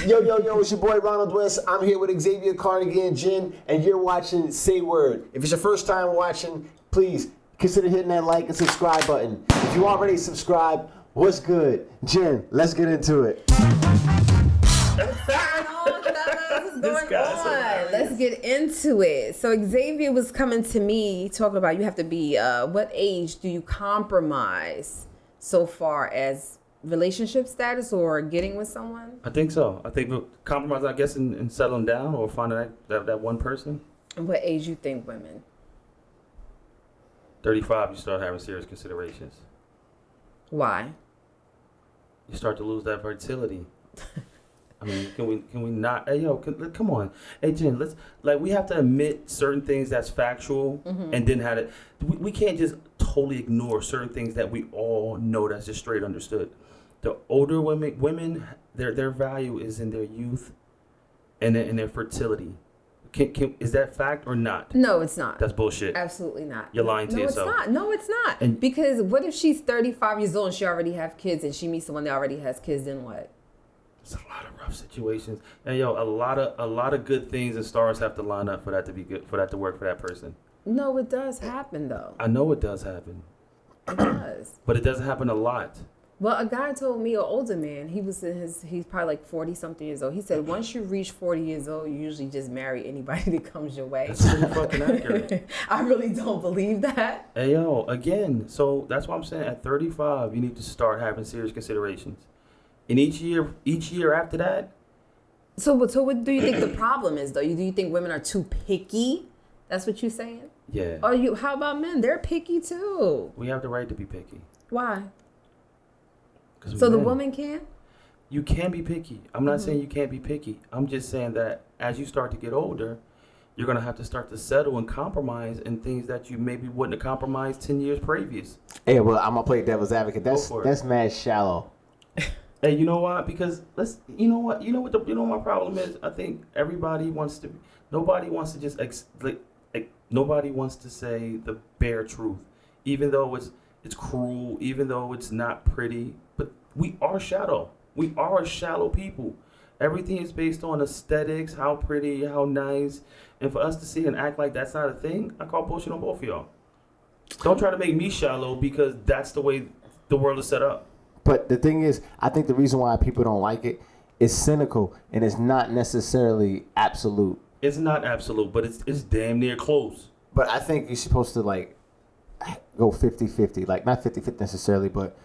Yo, it's your boy Ronald West. I'm here with Xavier Cardigan, Jen, and you're watching Say Word. If it's your first time watching, please consider hitting that like and subscribe button. If you already subscribed, what's good? Jen, let's get into it. Let's get into it. So Xavier was coming to me talking about you have to be, what age do you compromise so far as relationship status or getting with someone? I think so. I think compromise, I guess, in settling down or finding that one person. And what age you think women? 35, you start having serious considerations. Why? You start to lose that fertility. I mean, can we not? Hey, come on. Hey, Jen, we have to admit certain things that's factual, and then have it. We can't just totally ignore certain things that we all know that's just straight understood. The older women, their value is in their youth, and in their fertility. Is that fact or not? No, it's not. That's bullshit. Absolutely not. You're lying to yourself. No, it's not. Because what if she's 35 years old and she already have kids, and she meets someone that already has kids? Then what? It's a lot of rough situations, and a lot of good things and stars have to line up for that to be good, for that to work for that person. No, it does happen though. I know it does happen. It does. But it doesn't happen a lot. Well, a guy told me, an older man, he's probably like 40 something years old. He said once you reach 40 years old, you usually just marry anybody that comes your way. That's pretty fucking accurate. I really don't believe that. Hey again, so that's why I'm saying at 35 you need to start having serious considerations. And each year after that. So what do you think the problem is, though? Do you think women are too picky? That's what you're saying? Yeah. How about men? They're picky too. We have the right to be picky. Why? So the woman can? You can be picky. I'm not saying you can't be picky. I'm just saying that as you start to get older, you're going to have to start to settle and compromise in things that you maybe wouldn't have compromised 10 years previous. Hey, well, I'm going to play devil's advocate. That's mad shallow. Hey, you know what? Because you know what my problem is? I think nobody wants to say the bare truth, even though it's cruel, even though it's not pretty. But we are shallow. We are a shallow people. Everything is based on aesthetics, how pretty, how nice, and for us to see and act like that's not a thing, I call bullshit on both of y'all. Don't try to make me shallow because that's the way the world is set up. But the thing is, I think the reason why people don't like it is cynical, and it's not necessarily absolute. It's not absolute, but it's damn near close. But I think you're supposed to go 50-50, not 50-50 necessarily, but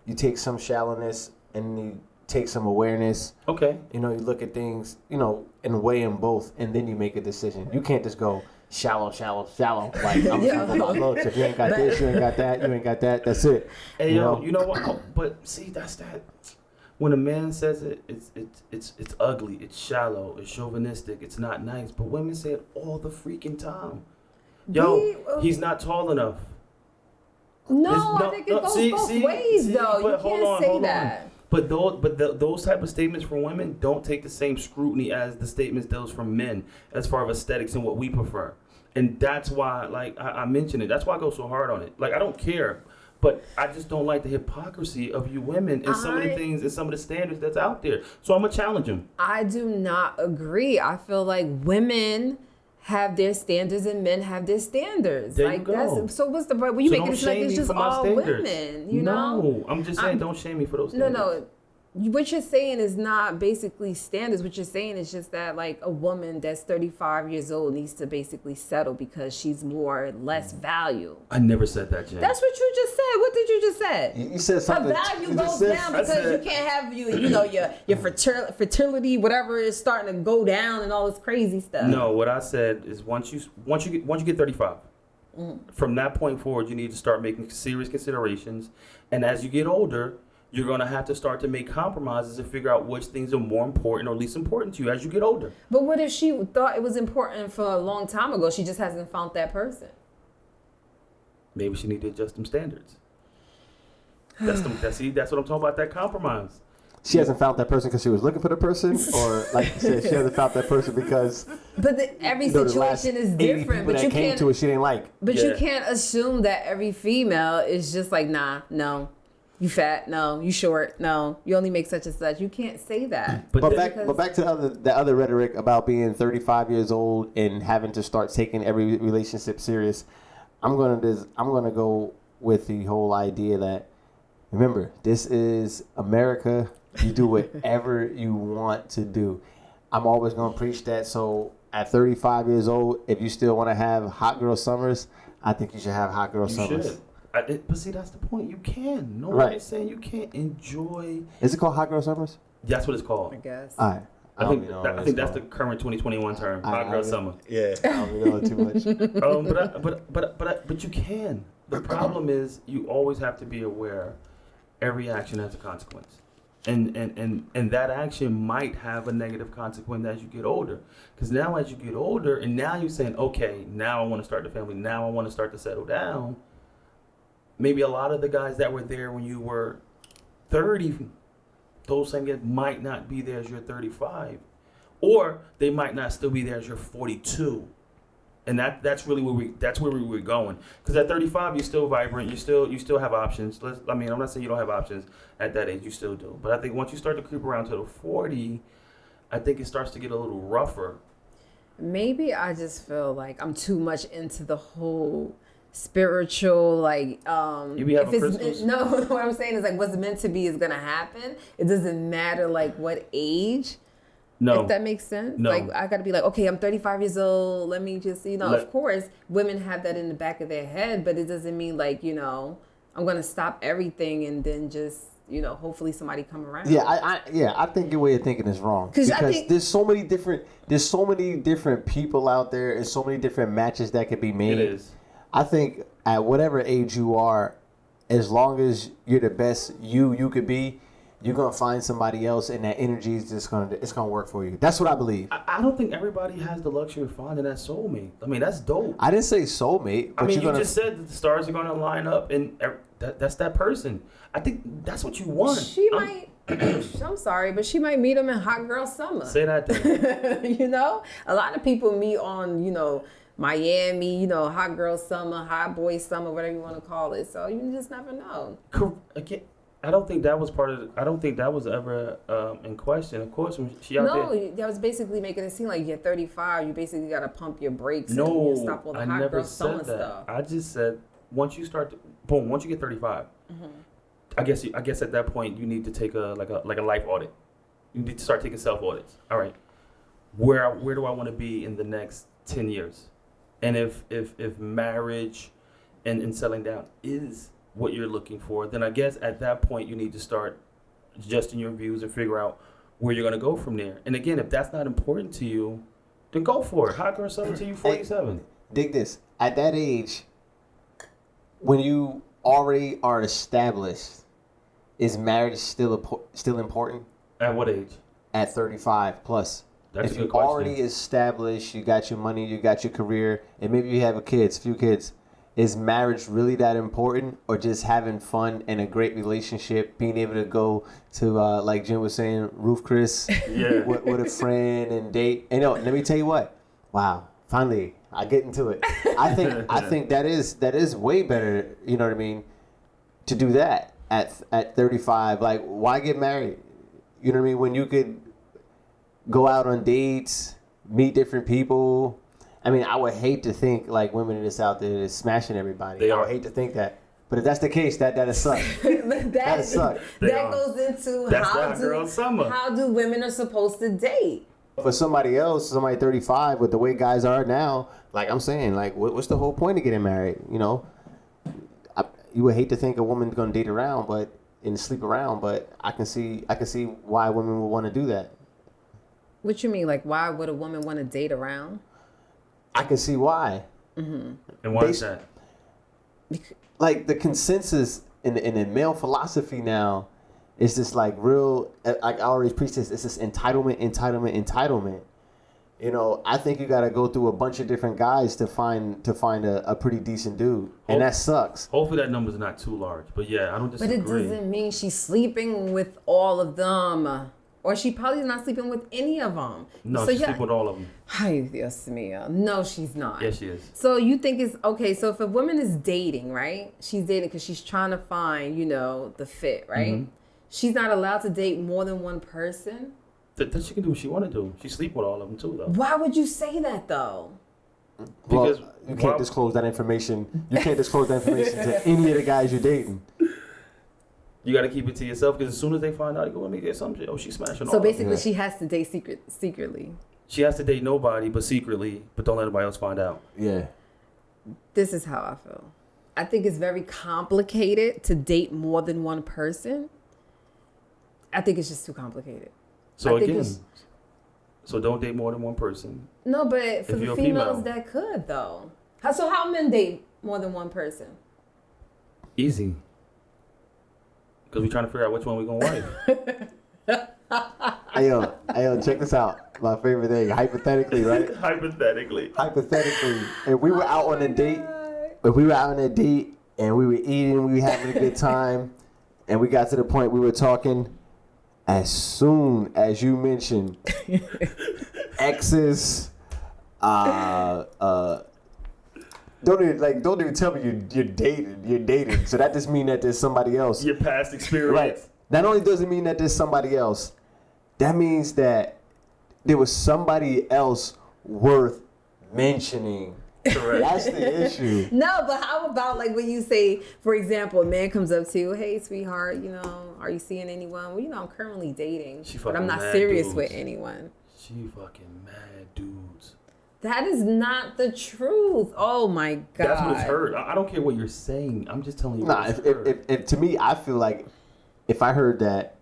you take some shallowness and you take some awareness. Okay. You look at things, and weigh them both, and then you make a decision. You can't just go shallow. Like, I'm look, if you ain't got this, you ain't got that, you ain't got that, that's it. Hey, you know what? But see, that's that. When a man says it, it's ugly, it's shallow, it's chauvinistic, it's not nice. But women say it all the freaking time. He's not tall enough. I think it goes both ways, though. You can't say that. But those type of statements from women don't take the same scrutiny as the statements those from men as far as aesthetics and what we prefer. And that's why, I mentioned it. That's why I go so hard on it. I don't care, but I just don't like the hypocrisy of you women and some of the things and some of the standards that's out there. So I'm going to challenge them. I do not agree. I feel like women have their standards and men have their standards. There you go. So what's the point? When you make it like it's just all women, No, I'm just saying don't shame me for those standards. No. What you're saying is not basically standards. What you're saying is just that a woman that's 35 years old needs to basically settle because she's less value. I never said that, Jen. That's what you just said. What did you just say? You said something. Her value goes down because you can't have your fertility, whatever, is starting to go down and all this crazy stuff. No, what I said is once you get 35, from that point forward, you need to start making serious considerations, and as you get older, you're going to have to start to make compromises and figure out which things are more important or least important to you as you get older. But what if she thought it was important for a long time ago? She just hasn't found that person. Maybe she needs to adjust them standards. That's what I'm talking about, that compromise. She hasn't found that person because she was looking for the person, or like you said, she hasn't found that person because. But every situation is different. But you can't. She didn't like. But you can't assume that every female is just no. You fat? No. You short? No. You only make such and such. You can't say that. But back to the other rhetoric about being 35 years old and having to start taking every relationship serious. I'm gonna go with the whole idea that, remember, this is America. You do whatever you want to do. I'm always gonna preach that. So at 35 years old, if you still want to have hot girl summers, I think you should have hot girl summers. Should. But see, that's the point. You can. No one Right. is saying you can't enjoy. Is it called hot girl summers? That's what it's called. I guess. All right. I think that's the current 2021 term. Hot girl summer. Yeah, I don't know too much. But you can. The problem is you always have to be aware. Every action has a consequence, and that action might have a negative consequence as you get older. Because now, as you get older, and now you're saying, okay, now I want to start the family. Now I want to start to settle down. Maybe a lot of the guys that were there when you were 30, those same guys might not be there as you're 35, or they might not still be there as you're 42. And that's really where we were going. Because at 35, you're still vibrant. You still have options. I'm not saying you don't have options at that age. You still do. But I think once you start to creep around to the 40, I think it starts to get a little rougher. Maybe I just feel like I'm too much into the whole spiritual, like, You be having crystals? no, what I'm saying is like what's meant to be is gonna happen. It doesn't matter like what age. No. If that makes sense. No. Like I gotta be like, okay, I'm 35 years old. Let me just, of course, women have that in the back of their head, but it doesn't mean like, I'm gonna stop everything and then just, hopefully somebody come around. Yeah, I think your way of thinking is wrong because there's so many different people out there and so many different matches that could be made. It is. I think at whatever age you are, as long as you're the best you could be, you're gonna find somebody else, and that energy is just gonna work for you. That's what I believe. I don't think everybody has the luxury of finding that soulmate. I mean, that's dope. I didn't say soulmate, but you just said that the stars are gonna line up, and that's that person. I think that's what you want. She might. I'm sorry, but she might meet him in hot girl summer. Say that then. A lot of people meet on Miami, hot girl summer, hot boy summer, whatever you want to call it. So you just never know. Again, I don't think that was I don't think that was ever in question. Of course, when she out there. No, that was basically making it seem like you're 35. You basically got to pump your brakes No, and stop all the I hot never girl summer said that. stuff. I just said once you get 35, I guess at that point you need to take a life audit. You need to start taking self audits. All right, where do I want to be in the next 10 years? And if marriage and settling down is what you're looking for, then I guess at that point you need to start adjusting your views and figure out where you're going to go from there. And again, if that's not important to you, then go for it. Hot girl summer till you 47. Hey, dig this. At that age, when you already are established, is marriage still important? At what age? At 35 plus. That's if a good you're question. already established, you got your money, you got your career, and maybe you have a few kids, is marriage really that important, or just having fun and a great relationship, being able to go to, like Jim was saying, Roof Chris with a friend and date? And let me tell you what. Wow, finally, I get into it. I think that is way better. You know what I mean? To do that at 35, like why get married? You know what I mean? When you could go out on dates, meet different people. I mean, I would hate to think like women are just out there just smashing everybody. I would hate to think that. But if that's the case, that'd suck. That'd suck. That goes into how do women are supposed to date. For somebody else, somebody 35, with the way guys are now, like I'm saying, like what's the whole point of getting married? You would hate to think a woman's gonna date around, and sleep around, but I can see why women would want to do that. What you mean? Like, why would a woman want to date around? I can see why. Mm-hmm. And why is that? Like the consensus in the male philosophy now is just like real. Like I already preached this. It's this entitlement. I think you got to go through a bunch of different guys to find a pretty decent dude, and that sucks. Hopefully that number's not too large, but yeah, I don't disagree. But it doesn't mean she's sleeping with all of them. Or she probably not sleeping with any of them. No, so she's sleeping with all of them. Ay, Dios mío. No, she's not. Yes, she is. So you think it's okay? So if a woman is dating, right? She's dating because she's trying to find, the fit, right? Mm-hmm. She's not allowed to date more than one person. That she can do what she want to do. She sleep with all of them too, though. Why would you say that though? Because you can't disclose that information. You can't disclose that information to any of the guys you're dating. You got to keep it to yourself, because as soon as they find out, they go, let me get something. Oh, she's smashing all So of them. basically, she has to date secretly. She has to date nobody but secretly, but don't let anybody else find out. Yeah. This is how I feel. I think it's very complicated to date more than one person. I think it's just too complicated. So again, so don't date more than one person. No, but for the you're a females female. that could though. How men date more than one person? Easy. Because we're trying to figure out which one we're going to wife. Hey, yo, check this out. My favorite thing. Hypothetically, right? Hypothetically. If we were out on a date, and we were eating, we were having a good time, and we got to the point we were talking, as soon as you mentioned exes, don't even tell me you're dating. So that just mean that there's somebody else. Your past experience. Right. Not only does it mean that there's somebody else, that means that there was somebody else worth mentioning. Correct. That's the issue. No, but how about like when you say, for example, a man comes up to you, hey, sweetheart, are you seeing anyone? Well, I'm currently dating, but I'm not serious with anyone. She fucking mad dudes. That is not the truth. Oh my God. That's what it's heard. I don't care what you're saying. I'm just telling you. Nah, if to me, I feel like if I heard that,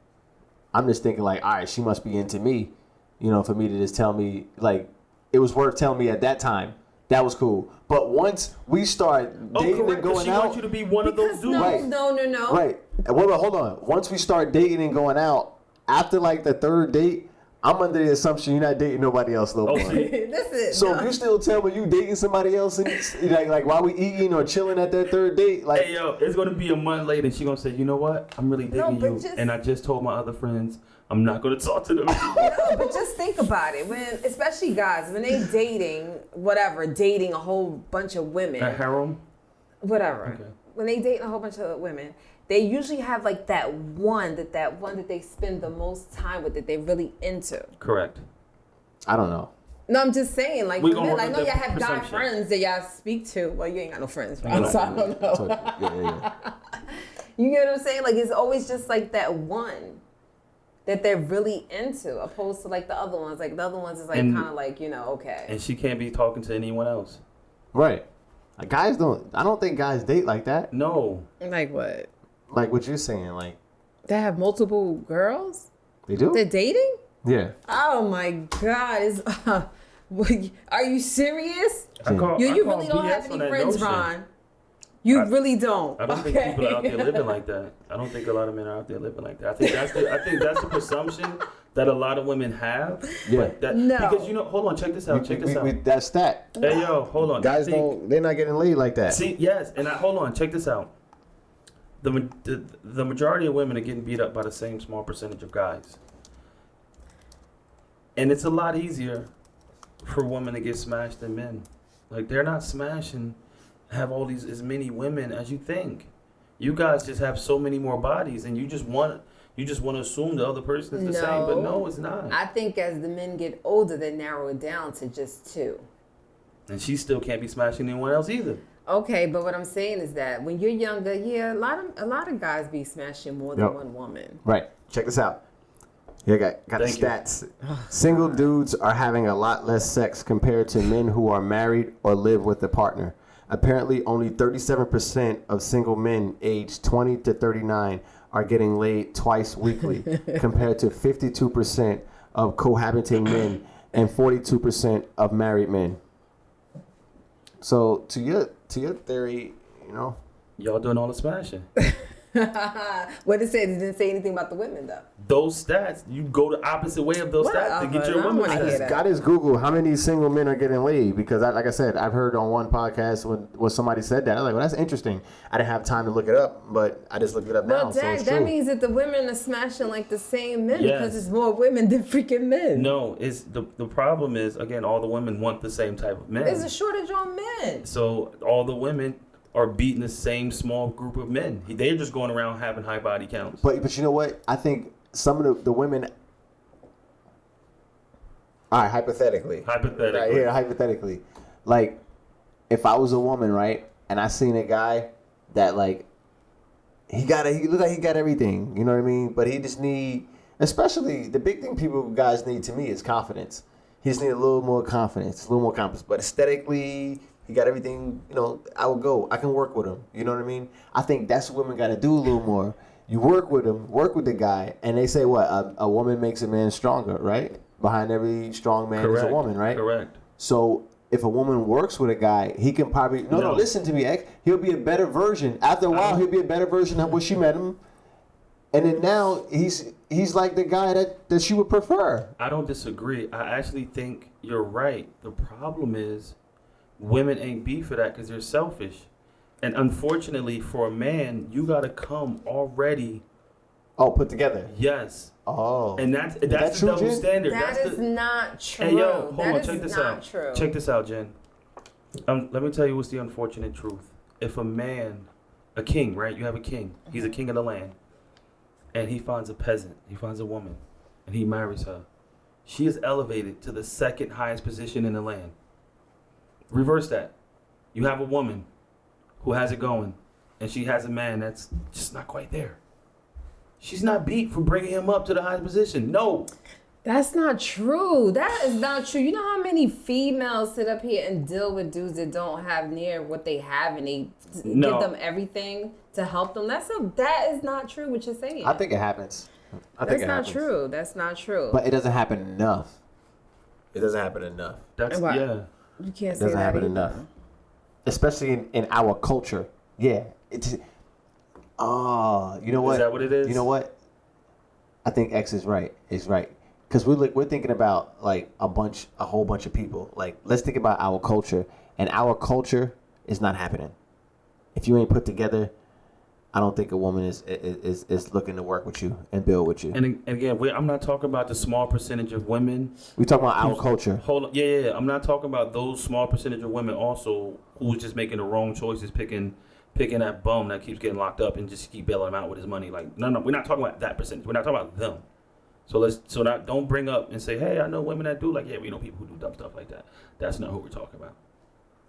I'm just thinking like, all right, she must be into me. For me to just tell me, like, it was worth telling me at that time. That was cool. But once we start dating and going she out, wants you to be one of those dudes. No. Right. Well, hold on. Once we start dating and going out, after like the third date, I'm under the assumption you're not dating nobody else no more. If you still tell me you dating somebody else, and like while we eating or chilling at that third date, like, hey yo, it's gonna be a month later, and she gonna say, you know what? I'm really digging you, and I just told my other friends I'm not gonna talk to them. No, but just think about it. Especially guys, when they dating a whole bunch of women, A harem. whatever. Okay. When they date a whole bunch of women, they usually have like that one that they spend the most time with, that they're really into. Correct. I don't know. No, I'm just saying, like, We for gonna men, work I know with y'all that have guy presumption. friends that y'all speak to. Well, you ain't got no friends, right? So I don't know. Yeah. You get what I'm saying? Like, it's always just like that one that they're really into, opposed to like the other ones. Like the other ones is like kind of like, okay. And she can't be talking to anyone else. Right. Like I don't think guys date like that. No. Like what? Like what you're saying, like They have multiple girls? they do? They're dating? Yeah. Oh my God. Are you serious? I call You BS really don't have on any that friends, notion. Ron. You really don't. I don't think people are out there living like that. I don't think a lot of men are out there living like that. I think that's the presumption that a lot of women have. Yeah. No. Because hold on, check this out. That's that. Hey yo, hold on. Guys they're not getting laid like that. See, yes, and hold on, check this out. The majority of women are getting beat up by the same small percentage of guys. And it's a lot easier for women to get smashed than men. Like they're not smashing, have all these as many women as you think. You guys just have so many more bodies, and you just want to assume the other person is the same, but no, it's not. I think as the men get older, they narrow it down to just two. And she still can't be smashing anyone else either. Okay, but what I'm saying is that when you're younger, a lot of guys be smashing more than one woman. Right. Check this out. Here, got the Thank you. stats. Single dudes are having a lot less sex compared to men who are married or live with a partner. Apparently, only 37% of single men aged 20 to 39 are getting laid twice weekly, compared to 52% of cohabiting men and 42% of married men. So, to your theory, Y'all doing all the smashing. What it said, it didn't say anything about the women though. Those stats, you go the opposite way of those stats to get Whatever, your I don't women wanna hear stats. that. I just Google how many single men are getting laid because, like I said, I've heard on one podcast when somebody said that. I was like, well, that's interesting. I didn't have time to look it up, but I just looked it up now. Well, So Dad, it's that true. means that the women are smashing like the same men Yes. because it's more women than freaking men. No, it's the problem is, again, all the women want the same type of men. There's a shortage on men. So all the women are beating the same small group of men. They're just going around having high body counts. But you know what? I think some of the women. All right, hypothetically. Hypothetically. Right here, hypothetically. Like, if I was a woman, right, and I seen a guy that, like, he look like he got everything, you know what I mean? But he just need, especially the big thing guys need to me is confidence. He just need a little more confidence, But aesthetically, he got everything, you know, I can work with him. You know what I mean? I think that's what women got to do a little more. You work with him, work with the guy, and they say what? A woman makes a man stronger, right? Behind every strong man is a woman, right? Correct. So if a woman works with a guy, he can probably no. Listen to me, X. He'll be a better version. After a while, he'll be a better version of what she met him, and then now he's like the guy that she would prefer. I don't disagree. I actually think you're right. The problem is women ain't beat for that because they're selfish, and unfortunately for a man, you gotta come already. Oh, put together. Yes. Oh. And that's that the true, double Jen? standard. That That's is the, not true. Hey, yo, hold That on. is Check this not out. true. Check this out, Jen. Let me tell you what's the unfortunate truth. If a man, a king, right? You have a king. He's a king of the land. And he finds a peasant. He finds a woman. And he marries her. She is elevated to the second highest position in the land. Reverse that. You have a woman who has it going. And she has a man that's just not quite there. She's not beat for bringing him up to the highest position. No. That's not true. That is not true. You know how many females sit up here and deal with dudes that don't have near what they have and they give them everything to help them? That is not true what you're saying. I think it happens. That's not true. That's not true. But it doesn't happen enough. It doesn't happen enough. That's, What? yeah. You can't It say doesn't that happen either. enough. Especially in our culture. Yeah. You know what? Is that what it is? You know what? I think X is right. It's right. Because we're thinking about like a whole bunch of people. Like, let's think about our culture. And our culture is not happening. If you ain't put together, I don't think a woman is looking to work with you and build with you. And again, I'm not talking about the small percentage of women. We talking about our culture. Hold on. Yeah. I'm not talking about those small percentage of women also who's just making the wrong choices, picking that bum that keeps getting locked up and just keep bailing him out with his money. Like, no, we're not talking about that percentage. We're not talking about them. So don't bring up and say, hey, I know women that do. Like, yeah, we know people who do dumb stuff like that. That's not who we're talking about.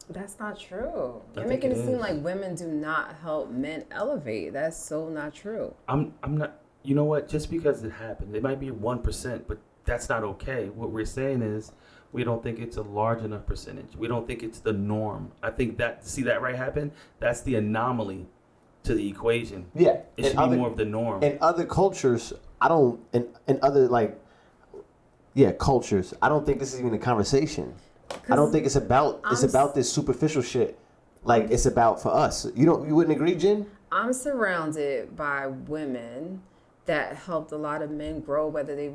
That's not true. I You're think making it it seem is. like women do not help men elevate. That's so not true. I'm not. You know what? Just because it happened, it might be 1%, but that's not okay. What we're saying is, we don't think it's a large enough percentage. We don't think it's the norm. I think see that right happen? That's the anomaly to the equation. Yeah. It should be more of the norm. In other cultures, in other cultures, I don't think this is even a conversation. I don't think it's about this superficial shit. Like, it's about for us. You wouldn't agree, Jen? I'm surrounded by women that helped a lot of men grow, whether they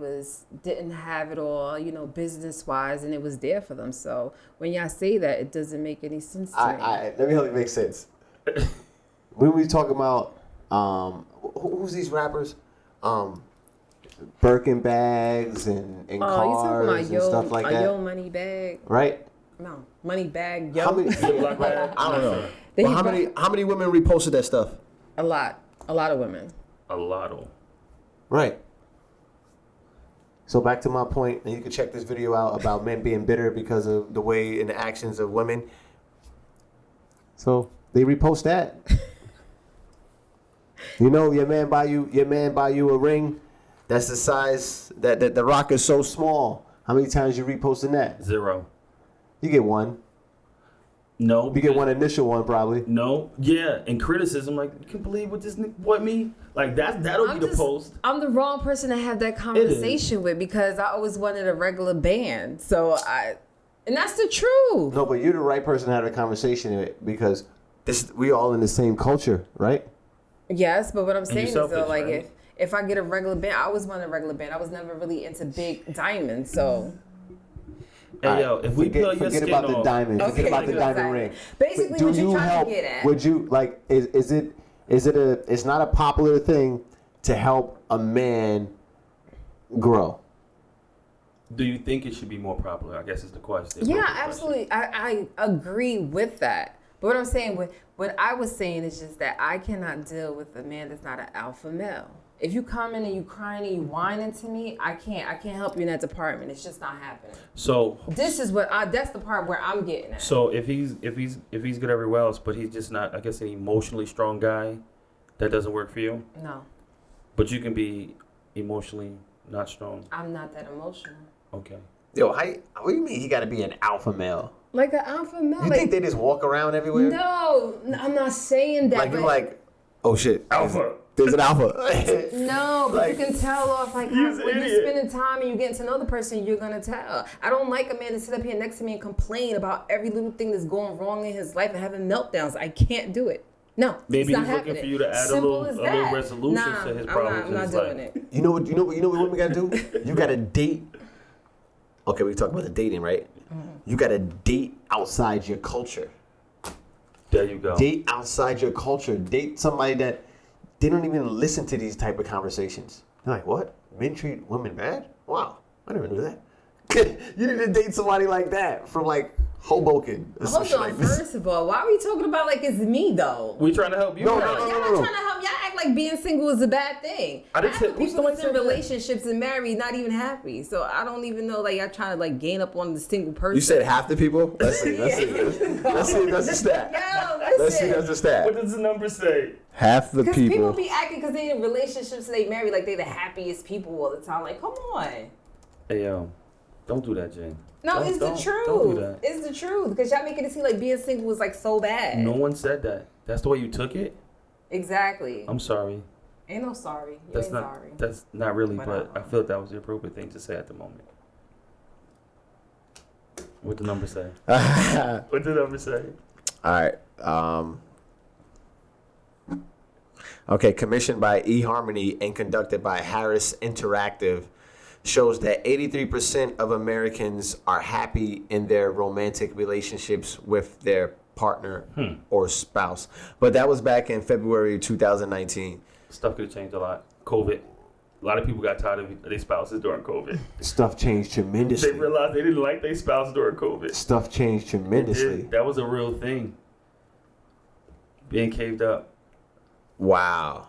didn't have it all, business wise, and it was there for them. So when y'all say that, it doesn't make any sense to me. Let me help you make sense. When we talk about who's these rappers? Birkin bags and cars and stuff like that. Yo money bag. Right? No, money bag. Yo. How many? Black bag? I don't know. They Well, how many women reposted that stuff? A lot of women. A lotto. Right. So back to my point, and you can check this video out about men being bitter because of the way and the actions of women. So they repost that. Your man buy you a ring. That's the size that the rock is so small. How many times you reposting that? 0. You get one. No. You get one initial one probably. No. Yeah. And criticism, like, you can believe what this nigga bought me? Like, that'll be the post. I'm the wrong person to have that conversation with because I always wanted a regular band. And that's the truth. No, but you're the right person to have a conversation with because we all in the same culture, right? Yes, but what I'm saying is though, selfish, like right? if I get a regular band, I always want a regular band. I was never really into big diamonds, so. Hey, yo, if we peel your forget skin about the off, diamond, Okay, forget about the diamond exactly. ring. Basically, Do what you you trying to help? get at? Would you like? Is it it's not a popular thing to help a man grow? do you think it should be more popular? I guess is the question. Yeah, absolutely. I agree with that. But what I'm saying, what I was saying is just that I cannot deal with a man that's not an alpha male. If you come in and you crying and you whining to me, I can't help you in that department. It's just not happening. So This is that's the part where I'm getting at. So if he's good everywhere else, but he's just not, I guess, an emotionally strong guy, that doesn't work for you. No, But you can be emotionally not strong. I'm not that emotional. Okay. Yo, what do you mean he got to be an alpha male? Like an alpha male. You like, think they just walk around everywhere? No, I'm not saying that. Like you're but- like, oh shit, Alpha. There's an alpha. No, but Like, you can tell off like he's when an you're idiot. spending time and you're getting to know the person, you're gonna tell. I don't like a man to sit up here next to me and complain about every little thing that's going wrong in his life and having meltdowns. I can't do it. No, Maybe it's not he's looking happening. for you to add a Simple little as that. resolution Nah, to his problems I'm in not his doing life. it. you know what we gotta do? You gotta date. Okay, we talk about the dating, right? Mm-hmm. You gotta date outside your culture. There you go. Date outside your culture. Date somebody that they don't even listen to these type of conversations. They're like, what? Men treat women bad? Wow, I never knew that. You need to date somebody like that from like Hoboken or some Hold shit on, like this. first of all, why are we talking about like it's me though? We trying to help you. No, out. Y'all not trying to help. Y'all act like being single is a bad thing. I didn't Half say- the who's people the that's one in said that? relationships and married not even happy. So I don't even know like y'all trying to like gain up on the single person. You said half the people? Let's see. Let's see. Let's see. That's the stat. Yo, Let's see. listen. That's the stat. What does the number say? Half the Because people be acting because they in relationships and they married like they the happiest people all the time. Like, come on. Hey, yo, don't do that, Jen. No, Don't- it's the don't- truth. Don't do that. It's the truth. Because y'all making it seem like being single was like so bad. No one said that. That's the way you took it. Exactly. I'm sorry. Ain't no sorry. You That's ain't not. sorry. That's not really. Whatever. But I feel that was the appropriate thing to say at the moment. What the number say? What the number say? All right. Okay, commissioned by eHarmony and conducted by Harris Interactive, shows that 83% of Americans are happy in their romantic relationships with their partner or spouse. But that was back in February 2019. Stuff could have changed a lot. COVID. A lot of people got tired of their spouses during COVID. Stuff changed They tremendously. realized they didn't like their spouse during COVID. Stuff changed tremendously. That was a real thing. Being caved up. Wow.